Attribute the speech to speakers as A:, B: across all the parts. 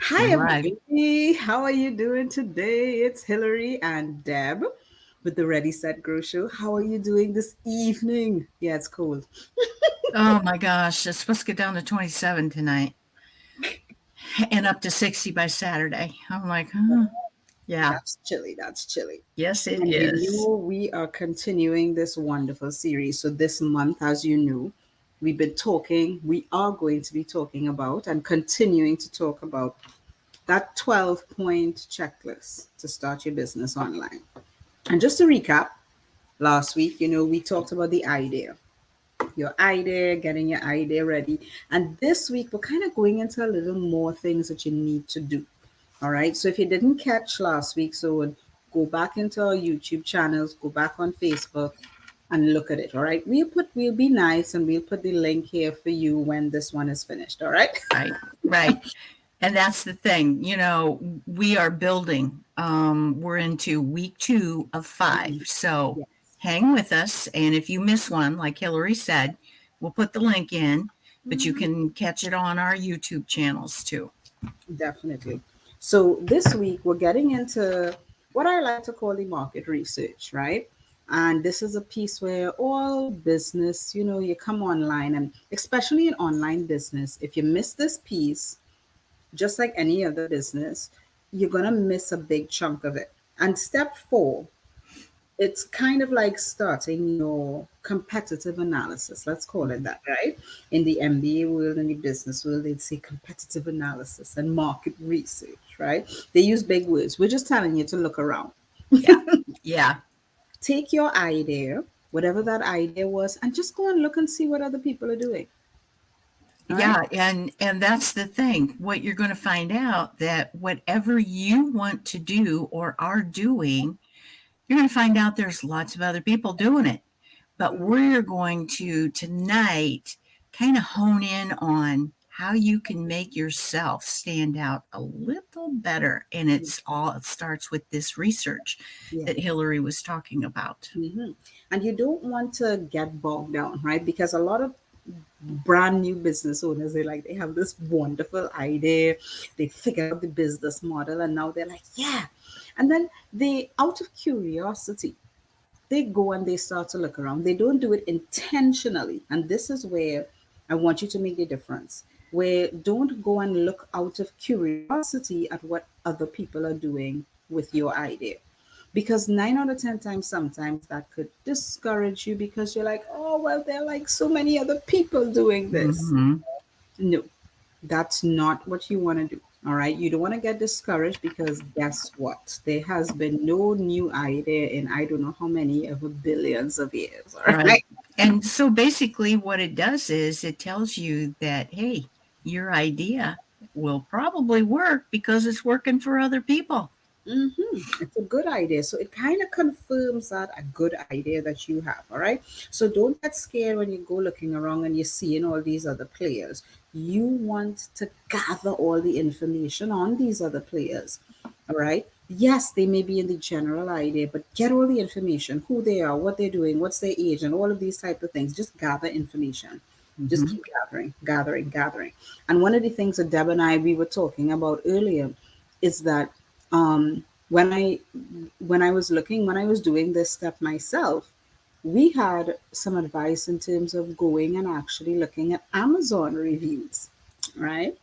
A: Hi,
B: We're live.
A: everybody. How are you doing today? It's Hillary and Deb with the Ready Set Grow Show. How are you doing this evening? Yeah, it's cold.
B: Oh my gosh, it's supposed to get down to 27 tonight and up to 60 by Saturday. I'm like, huh? Yeah,
A: That's chilly. That's chilly.
B: yes, it
A: And
B: is.
A: we are continuing this wonderful series. So, this month, as you know, we are going to be talking about and continuing to talk about that 12-point checklist to start your business online. And just to recap, last week, we talked about the idea, your idea, getting your idea ready. And this week, we're kind of going into a little more things that you need to do. All right. So if you didn't catch last week, so go back into our YouTube channels, go back on Facebook and look at it. All right. We'll be nice and we'll put the link here for you when this one is finished. All right.
B: Right, right. And that's the thing, we are building. We're into week 2 of 5. So
A: Yes.
B: hang with us. And if you miss one, like Hillary said, we'll put the link in, but you
A: Mhm.
B: can catch it on our YouTube channels too.
A: Definitely. So this week we're getting into what I like to call the market research, right? And this is a piece where all business, you come online, and especially in online business, if you miss this piece, just like any other business, you're going to miss a big chunk of it. And step 4, it's kind of like starting your competitive analysis. Let's call it that, right? In the MBA world, in the business world, they'd say competitive analysis and market research, right? They use big words. We're just telling you to look around.
B: Yeah. Yeah.
A: Take your idea, whatever that idea was, and just go and look and see what other people are doing. All right.
B: Yeah, and that's the thing. What you're going to find out that whatever you want to do or are doing, you're going to find out there's lots of other people doing it. But we're going to tonight kind of hone in on how you can make yourself stand out a little better. And it starts with this research
A: Yeah.
B: that Hillary was talking about.
A: Hmm. And you don't want to get bogged down, right? Because a lot of brand new business owners, they have this wonderful idea, they figured out the business model, and now they're like, yeah. And then they, out of curiosity, they go and they start to look around. They don't do it intentionally. And this is where I want you to make the difference. Where don't go and look out of curiosity at what other people are doing with your idea. Because 9 out of 10 times, sometimes that could discourage you because you're like, oh, well, there are like so many other people doing this.
B: Hmm.
A: No, that's not what you want to do. All right. You don't want to get discouraged because guess what? There has been no new idea in I don't know how many ever billions of years. All
B: Right.
A: right.
B: And so basically, what it does is it tells you that, hey, your idea will probably work because it's working for other people.
A: It's a good idea. So it kind of confirms that a good idea that you have. All right. So don't get scared when you go looking around and you're seeing all these other players. You want to gather all the information on these other players. All right. Yes, they may be in the general idea, but get all the information, who they are, what they're doing, what's their age, and all of these type of things. Just gather information. Just
B: Hmm.
A: keep gathering, gathering, gathering. And one of the things that Deb and I we were talking about earlier is that when I was looking, when I was doing this step myself, we had some advice in terms of going and actually looking at Amazon reviews, right?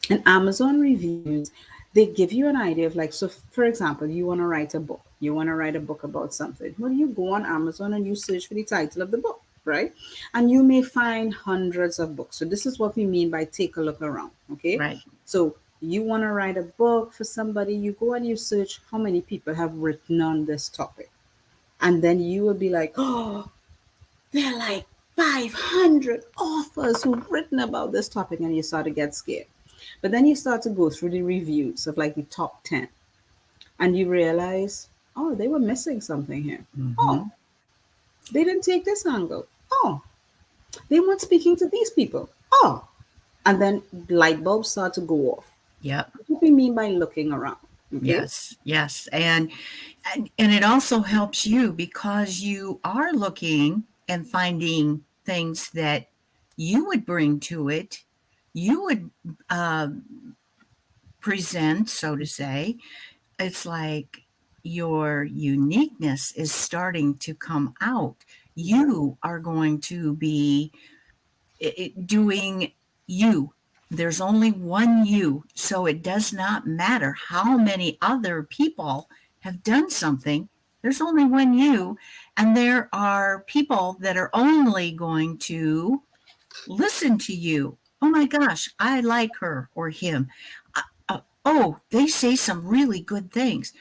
A: And Amazon reviews, they give you an idea of, like, so for example, you want to write a book, you want to write a book about something. Well, you go on Amazon and you search for the title of the book, right? And you may find hundreds of books. So this is what we mean by take a look around. Okay.
B: Right.
A: So you want to write a book for somebody, you go and you search how many people have written on this topic. And then you will be like, oh, there are like 500 authors who've written about this topic, and you start to get scared. But then you start to go through the reviews of like the top 10, and you realize, oh, they were missing something here. Oh,
B: Hmm.
A: they didn't take this angle. Oh, they weren't speaking to these people. Oh, and then light bulbs start to go off.
B: Yep.
A: What do we mean by looking around? Okay.
B: Yes. Yes. And it also helps you because you are looking and finding things that you would bring to it. You would uh, present, so to say, it's like your uniqueness is starting to come out. You are going to be doing you. There's only one you. So it does not matter how many other people have done something. There's only one you. And there are people that are only going to listen to you. Oh my gosh, I like her or him. Oh, they say some really good things.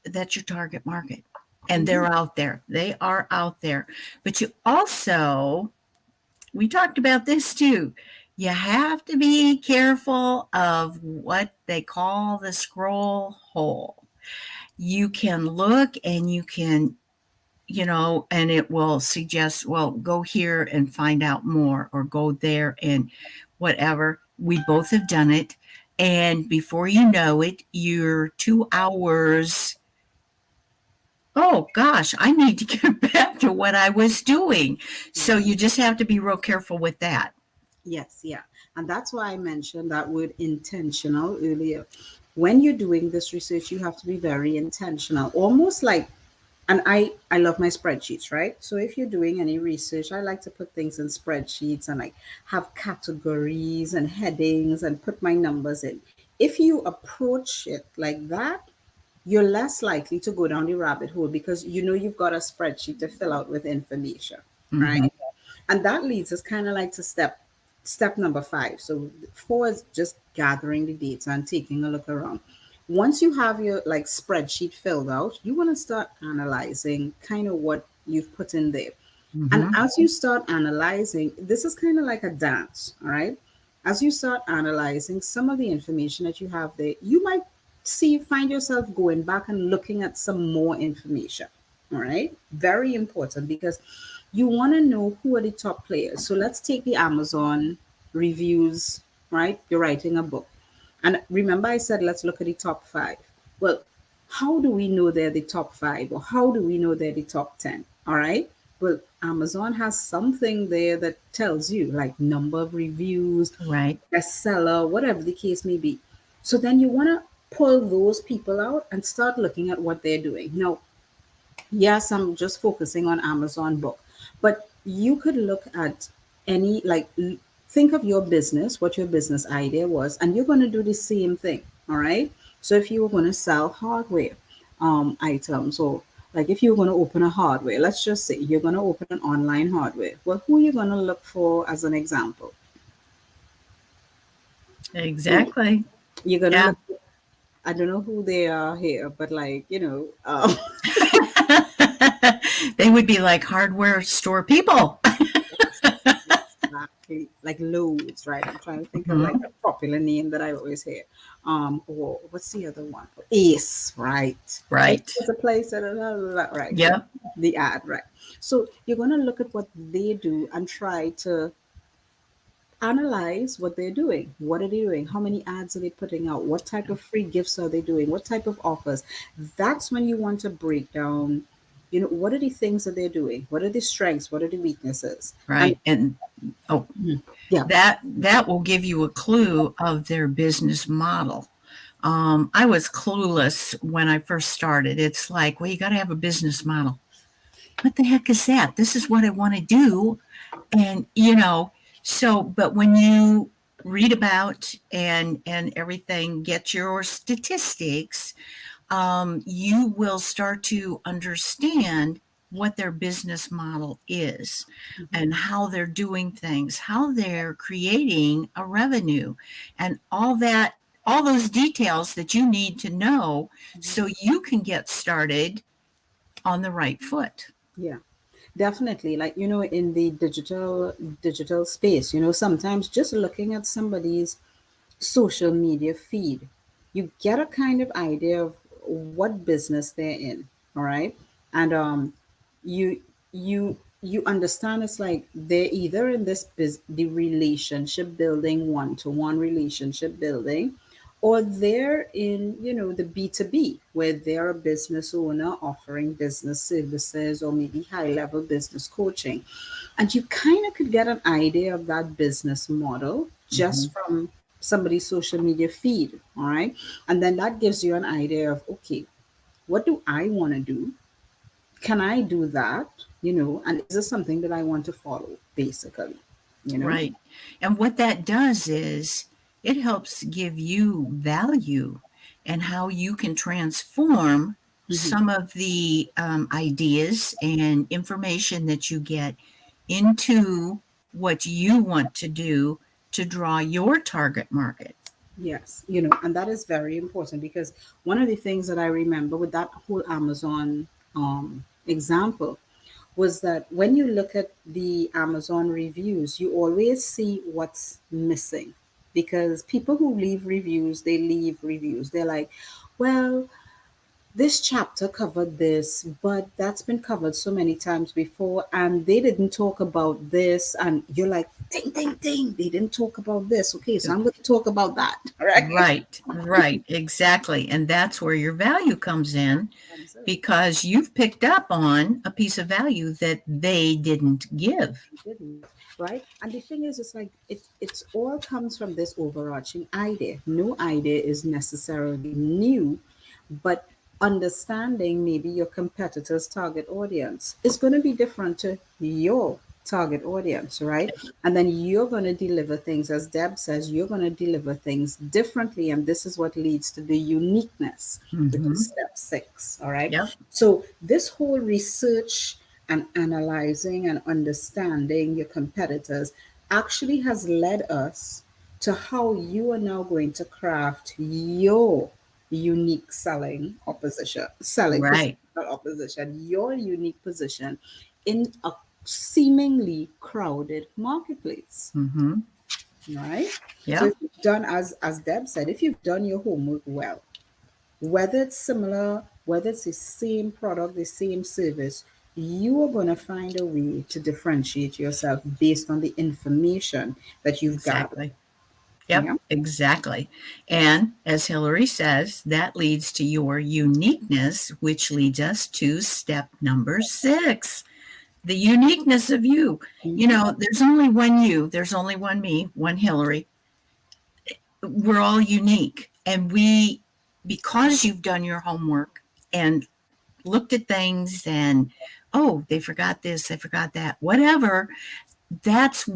B: That's your target market. And
A: Mhm.
B: they're out there. They are out there. But you also, we talked about this too. You have to be careful of what they call the scroll hole. You can look and you can, and it will suggest, well, go here and find out more, or go there and whatever. We both have done it. And before you know it, you're 2 hours. Oh gosh, I need to get back to what I was doing. So
A: Yeah.
B: you just have to be real careful with that.
A: Yes, yeah. And that's why I mentioned that word intentional earlier. When you're doing this research, you have to be very intentional, almost like, and I love my spreadsheets, right? So if you're doing any research, I like to put things in spreadsheets and like have categories and headings and put my numbers in. If you approach it like that, you're less likely to go down the rabbit hole because you know you've got a spreadsheet to fill out with information,
B: Mm-hmm.
A: right? And that leads us kind of like to step number 5. So 4 is just gathering the data and taking a look around. Once you have your like spreadsheet filled out, you want to start analyzing kind of what you've put in there. And
B: Mm-hmm.
A: as you start analyzing, this is kind of like a dance, all right? As you start analyzing some of the information that you have there, you might find yourself going back and looking at some more information, all right? Very important because you want to know who are the top players. So let's take the Amazon reviews, right? You're writing a book. And remember, I said, let's look at the top 5. Well, how do we know they're the top 5, or how do we know they're the top 10? All right. Well, Amazon has something there that tells you, like number of reviews,
B: Right.
A: bestseller, whatever the case may be. So then you want to pull those people out and start looking at what they're doing. Now, yes, I'm just focusing on Amazon book, but you could look at any, like, think of your business, what your business idea was, and you're going to do the same thing. All right. So if you were going to sell hardware items, or like if you're going to open a hardware, let's just say you're going to open an online hardware. Well, who are you going to look for as an example? Who
B: Exactly.
A: you're going to
B: Yeah.
A: look, I don't know who they are here, but like,
B: They would be like hardware store people.
A: yes, exactly. Like loads, right? I'm trying to think of like
B: Mhm.
A: a popular name that I always hear. Or what's the other one? Ace, right? Ace
B: Right.
A: is a place that, right? So
B: Yep.
A: the ad, right? So you're gonna look at what they do and try to analyze what they're doing. What are they doing? How many ads are they putting out? What type of free gifts are they doing? What type of offers? That's when you want to break down, what are the things that they're doing? What are the strengths? What are the weaknesses? And
B: Right. And oh,
A: yeah,
B: that will give you a clue of their business model. I was clueless when I first started. It's like, well, you got to have a business model. What the heck is that? This is what I want to do. And, but when you read about and everything, get your statistics, you will start to understand what their business model is
A: mhm,
B: and how they're doing things, how they're creating a revenue, and all that, all those details that you need to know
A: mhm.
B: so you can get started on the right foot.
A: Yeah, definitely. Like, in the digital space, sometimes just looking at somebody's social media feed, you get a kind of idea of what business they're in. All right. And you you understand it's like they're either in the relationship building, one-to-one relationship building, or they're in, the B2B, where they're a business owner offering business services or maybe high level business coaching. And you kind of could get an idea of that business model
B: Mm-hmm.
A: just from somebody's social media feed, all right? And then that gives you an idea of, okay, what do I want to do? Can I do that? And is this something that I want to follow, basically? You know?
B: Right. And what that does is it helps give you value and how you can transform
A: Hmm.
B: some of the ideas and information that you get into what you want to do to draw your target market.
A: Yes, and that is very important because one of the things that I remember with that whole Amazon example was that when you look at the Amazon reviews, you always see what's missing because people who leave reviews, they leave reviews. They're like, well, this chapter covered this, but that's been covered so many times before, and they didn't talk about this. And you're like, ding, ding, ding, they didn't talk about this. Okay, so I'm going to talk about that. All right.
B: Right, right, exactly. And that's where your value comes in
A: Comes in.
B: because you've picked up on a piece of value that they didn't give.
A: Didn't, right? And the thing is, it's like it's all comes from this overarching idea. No idea is necessarily new, but understanding maybe your competitor's target audience is going to be different to your target audience, right? And then you're going to deliver things, as Deb says, you're going to deliver things differently. And this is what leads to the uniqueness, which is
B: Mm-hmm.
A: step 6. All right.
B: Yep,
A: So this whole research and analyzing and understanding your competitors actually has led us to how you are now going to craft your unique selling position,
B: right.
A: not opposition, your unique position in a seemingly crowded marketplace,
B: Mm-hmm.
A: right? So if
B: Yep,
A: you've done, as Deb said, if you've done your homework well, whether it's similar, whether it's the same product, the same service, you are going to find a way to differentiate yourself based on the information that you've gathered.
B: exactly. Yep,
A: Yeah.
B: exactly. And as Hillary says, that leads to your uniqueness, which leads us to step number 6, the uniqueness of you. You
A: Mhm.
B: know, there's only one you, there's only one me, one Hillary. We're all unique. And because you've done your homework and looked at things and, oh, they forgot this, they forgot that, whatever, that's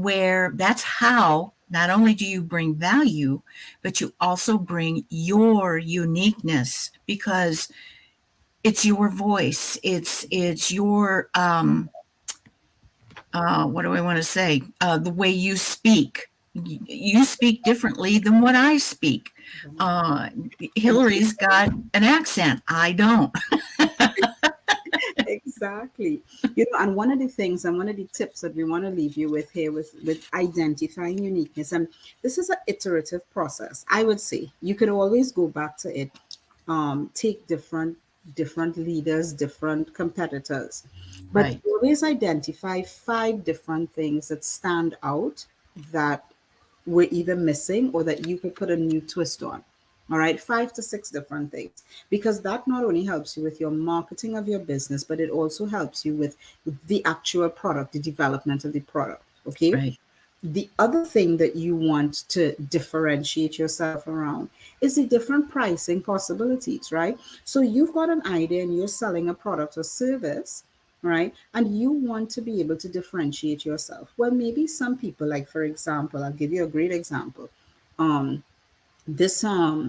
B: how not only do you bring value, but you also bring your uniqueness because it's your voice. It's your what do I want to say? The way you speak. You speak differently than what I speak. Uh, Hillary's got an accent. I don't.
A: Exactly. And one of the things and one of the tips that we want to leave you with here with identifying uniqueness, and this is an iterative process. I would say you could always go back to it, take different leaders, different competitors, but
B: Right,
A: always identify 5 different things that stand out that were either missing or that you could put a new twist on. All right, 5 to 6 different things, because that not only helps you with your marketing of your business, but it also helps you with the actual product, the development of the product. Okay.
B: right,
A: The other thing that you want to differentiate yourself around is the different pricing possibilities, right? So you've got an idea and you're selling a product or service, right? And you want to be able to differentiate yourself. Well, maybe some people, like for example, I'll give you a great example. Um, this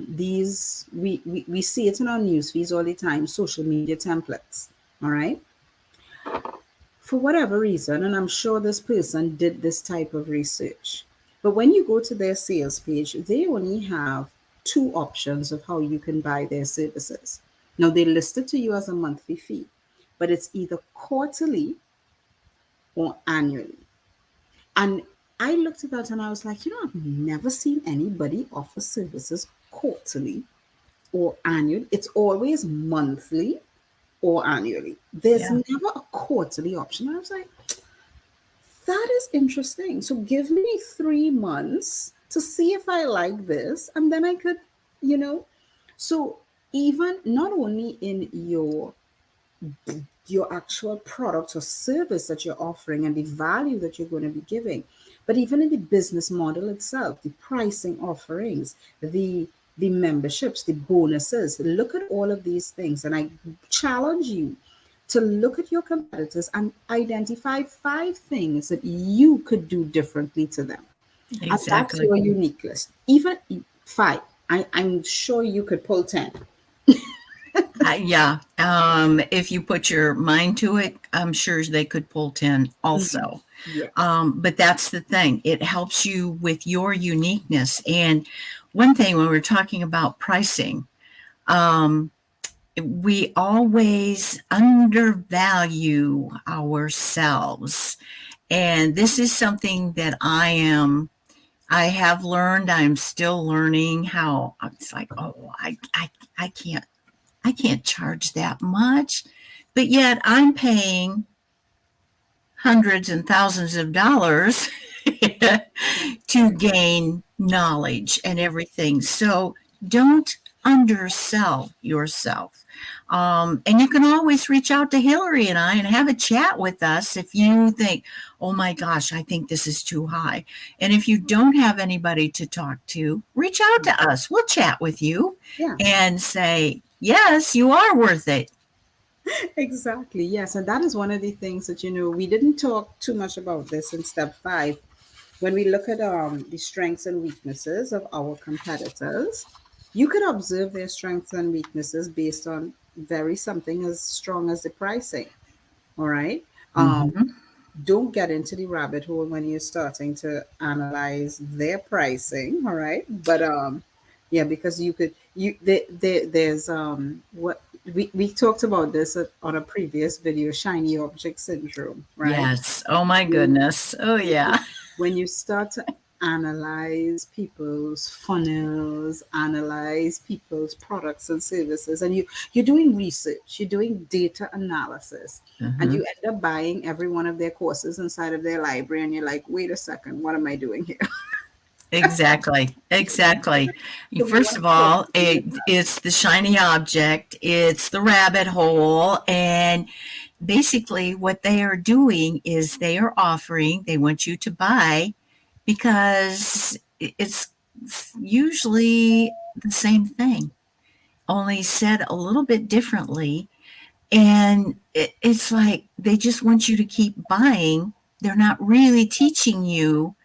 A: these we see it in our news feeds all the time, social media templates. All right, for whatever reason, and I'm sure this person did this type of research. But when you go to their sales page, they only have 2 options of how you can buy their services. Now, they list it to you as a monthly fee, but it's either quarterly or annually. And I looked at that and I was like, I've never seen anybody offer services quarterly or annually. It's always monthly or annually. There's
B: yeah,
A: never a quarterly option. I was like, that is interesting. So give me 3 months to see if I like this, and then I could, you know. So even not only in your actual product or service that you're offering and the value that you're going to be giving, But even in the business model itself, the pricing offerings, the memberships, the bonuses, look at all of these things. And I challenge you to look at your competitors and identify 5 things that you could do differently to them. And that's
B: Exactly.
A: your uniqueness. Even 5. I'm sure you could pull 10.
B: Yeah. If you put your mind to it, I'm sure they could pull 10
A: Mhm.
B: also.
A: Yes.
B: But that's the thing, it helps you with your uniqueness. And one thing when we're talking about pricing, um, we always undervalue ourselves. And this is something that I have learned, I'm still learning how it's like, oh, I can't I can't charge that much. But yet I'm paying hundreds and thousands of dollars to gain knowledge and everything. So don't undersell yourself. And you can always reach out to Hillary and I and have a chat with us if you think, oh my gosh, I think this is too high. And if you don't have anybody to talk to, reach out to us. We'll chat with you
A: Yeah.
B: and say, yes, you are worth it.
A: Exactly. Yes. And that is one of the things that, we didn't talk too much about this in step 5. When we look at the strengths and weaknesses of our competitors, you could observe their strengths and weaknesses based on very something as strong as the pricing. All right.
B: Mm-hmm.
A: Don't get into the rabbit hole when you're starting to analyze their pricing. All right. But yeah, because there's what we talked about this on a previous video, shiny object syndrome, right?
B: Yes. Oh my
A: when
B: goodness. Oh yeah.
A: when you start to analyze people's funnels, analyze people's products and services, and you're doing research, you're doing data analysis, and
B: Uh-huh.
A: you end up buying every one of their courses inside of their library, and you're like, wait a second, what am I doing here?
B: Exactly. Exactly.
A: So we
B: First
A: want
B: of
A: to talk
B: all,
A: to you.
B: it's the shiny object, it's the rabbit hole. And basically, what they are doing is they are offering, they want you to buy because it's usually the same thing, only said a little bit differently. And it's like they just want you to keep buying. They're not really teaching you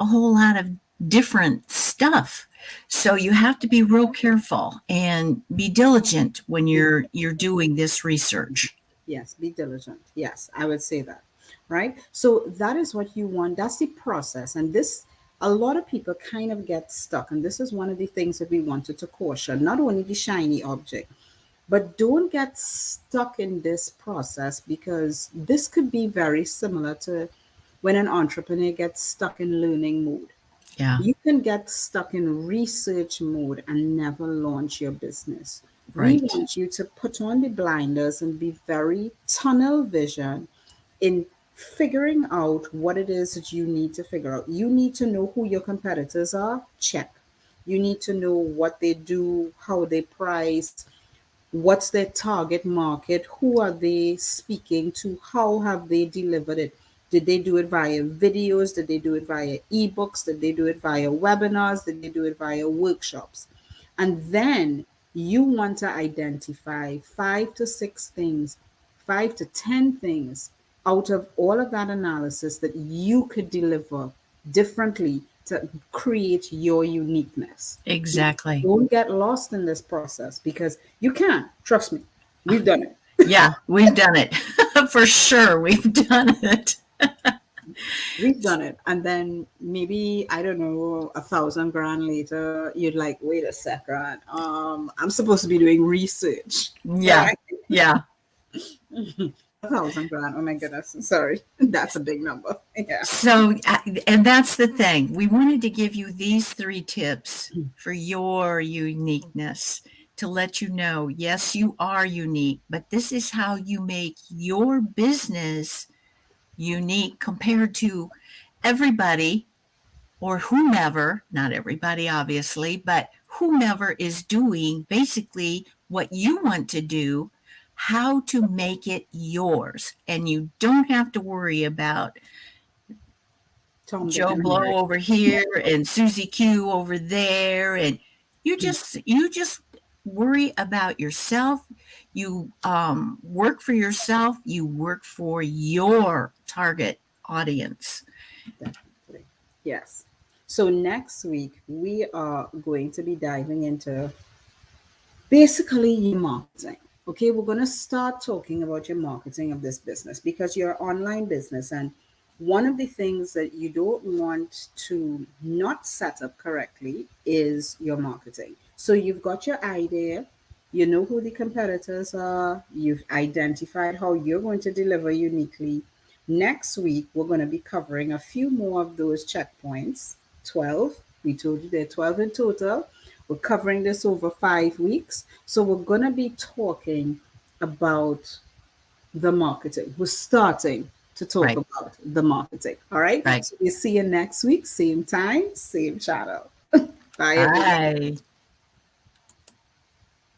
B: a whole lot of different stuff. So you have to be real careful and be diligent when you're doing this research.
A: Yes, be diligent. Yes, I would say that. Right? So that is what you want. That's the process. And this, a lot of people kind of get stuck. And this is one of the things that we wanted to caution, not only the shiny object, but don't get stuck in this process, because this could be very similar to when an entrepreneur gets stuck in learning mode.
B: Yeah,
A: You can get stuck in research mode and never launch your business. We
B: right.
A: want you to put on the blinders and be very tunnel vision in figuring out what it is that you need to figure out. You need to know who your competitors are. Check. You need to know what they do, how they price, what's their target market, who are they speaking to, how have they delivered it. Did they do it via videos? Did they do it via ebooks? Did they do it via webinars? Did they do it via workshops? And then you want to identify 5 to 6 things, 5 to 10 things out of all of that analysis that you could deliver differently to create your uniqueness.
B: Exactly.
A: Don't get lost in this process, because you can. Trust me, we've done it.
B: Yeah, we've done it. For sure, we've done it.
A: We've done it. And then maybe, I don't know, 1,000 grand later, you'd like, wait a second. I'm supposed to be doing research.
B: Yeah,
A: Right?
B: yeah.
A: 1,000 grand. Oh my goodness. Sorry. That's a big number. Yeah.
B: So, and that's the thing. We wanted to give you these 3 tips for your uniqueness to let you know, yes, you are unique, but this is how you make your business unique compared to everybody or whomever, not everybody, obviously, but whomever is doing basically what you want to do, how to make it yours. And you don't have to worry about
A: Tom, Dick,
B: Joe
A: and
B: Blow
A: Harry.
B: over here and Susie Q over there, and you just worry about yourself. You work for yourself. You work for your target audience.
A: Definitely. Yes. So next week we are going to be diving into basically your marketing. Okay, we're going to start talking about your marketing of this business because you're an online business, and one of the things that you don't want to not set up correctly is your marketing. So you've got your idea, you know who the competitors are, you've identified how you're going to deliver uniquely. Next week we're going to be covering a few more of those checkpoints. 12, we told you there are 12 in total. We're covering this over 5 weeks. So we're going to be talking about the marketing. We're starting to talk
B: Right,
A: about the marketing. All right.
B: right.
A: So we see you next week, same time, same channel. Bye, everyone.
B: Bye.